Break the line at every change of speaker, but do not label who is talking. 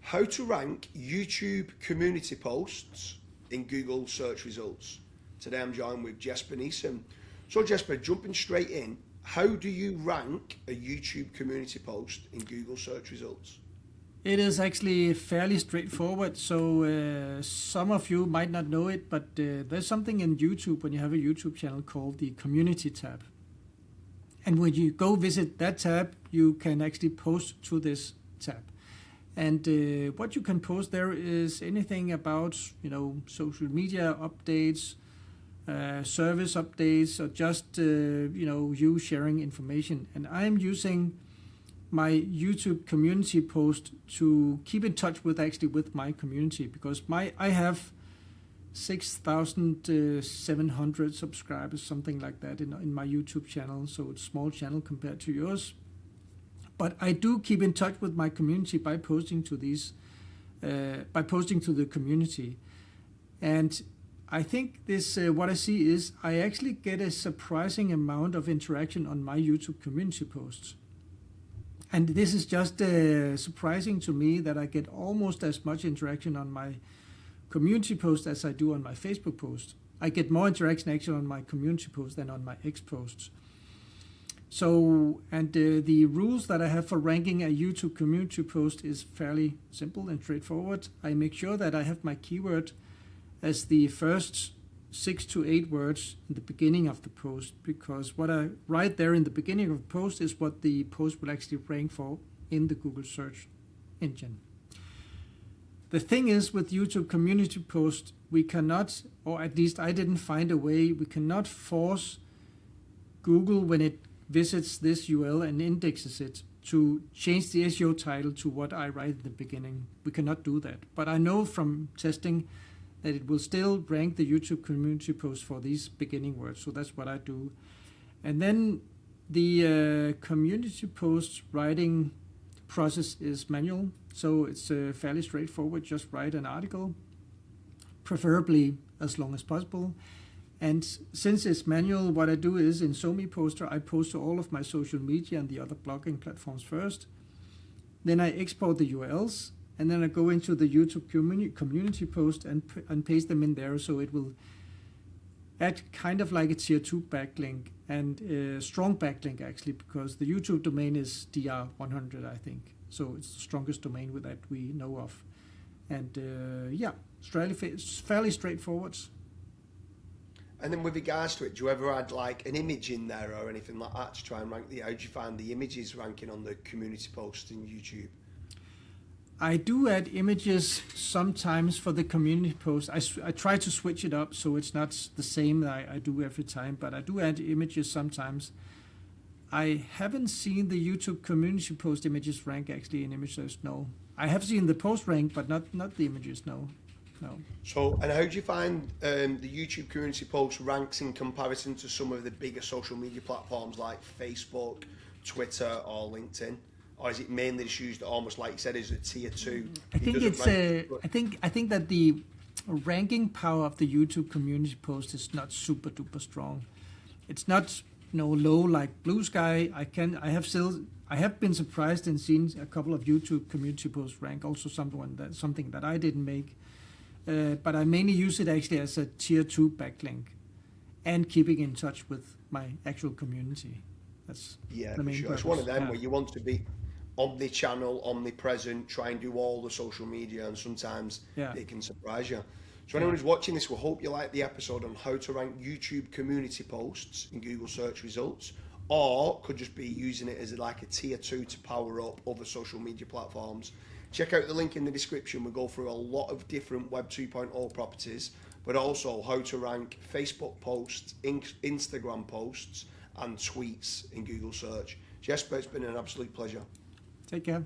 How to rank YouTube community posts in Google search results. Today I'm joined with Jesper Nissen. So Jesper, jumping straight in, how do you rank a YouTube community post in Google search results?
It is actually fairly straightforward. So some of you might not know it, but there's something in YouTube when you have a YouTube channel called the Community tab. And when you go visit that tab, you can actually post to this tab. And what you can post there is anything about, social media updates, service updates, or just, you sharing information. And I'm using my YouTube community post to keep in touch with my community, because I have 6,700 subscribers, something like that, in my YouTube channel. So it's a small channel compared to yours. But I do keep in touch with my community by posting to the community. And I think this, what I see is I actually get a surprising amount of interaction on my YouTube community posts. And this is just surprising to me that I get almost as much interaction on my community post as I do on my Facebook post. I get more interaction actually on my community post than on my X posts. So, and the rules that I have for ranking a YouTube community post is fairly simple and straightforward. I make sure that I have my keyword as the first 6 to 8 words in the beginning of the post, because what I write there in the beginning of the post is what the post will actually rank for in the Google search engine. The thing is, with YouTube community post, we cannot, or at least I didn't find a way, we cannot force Google, when it visits this URL and indexes it, to change the SEO title to what I write in the beginning. We cannot do that. But I know from testing that it will still rank the YouTube community post for these beginning words. So that's what I do. And then the community post writing process is manual. So it's fairly straightforward. Just write an article, preferably as long as possible. And since it's manual, what I do is in SoMePoster, I post to all of my social media and the other blogging platforms first. Then I export the URLs, and then I go into the YouTube community post and paste them in there. So it will act kind of like a tier 2 backlink, and a strong backlink actually, because the YouTube domain is DR100, I think. So it's the strongest domain that we know of. And it's fairly straightforward.
And then with regards to it, do you ever add like an image in there or anything like that to try and rank how do you find the images ranking on the community post in YouTube?
I do add images sometimes for the community post. I try to switch it up so it's not the same that I do every time, but I do add images sometimes. I haven't seen the YouTube community post images rank actually in images, no. I have seen the post rank, but not the images, no. No.
So, and how do you find the YouTube community post ranks in comparison to some of the bigger social media platforms like Facebook, Twitter, or LinkedIn? Or is it mainly just used almost like you said as a tier 2?
I think I think that the ranking power of the YouTube community post is not super duper strong. It's not low like Blue Sky. I have been surprised and seen a couple of YouTube community posts rank also something that I didn't make. But I mainly use it actually as a tier 2 backlink and keeping in touch with my actual community. That's the main purpose.
It's one of them where you want to be omni-channel, omnipresent, try and do all the social media, and sometimes it can surprise you. So anyone who's watching this, we hope you like the episode on how to rank YouTube community posts in Google search results, or could just be using it as like a tier 2 to power up other social media platforms. Check out the link in the description. We go through a lot of different Web 2.0 properties, but also how to rank Facebook posts, Instagram posts, and tweets in Google search. Jesper, it's been an absolute pleasure.
Take care.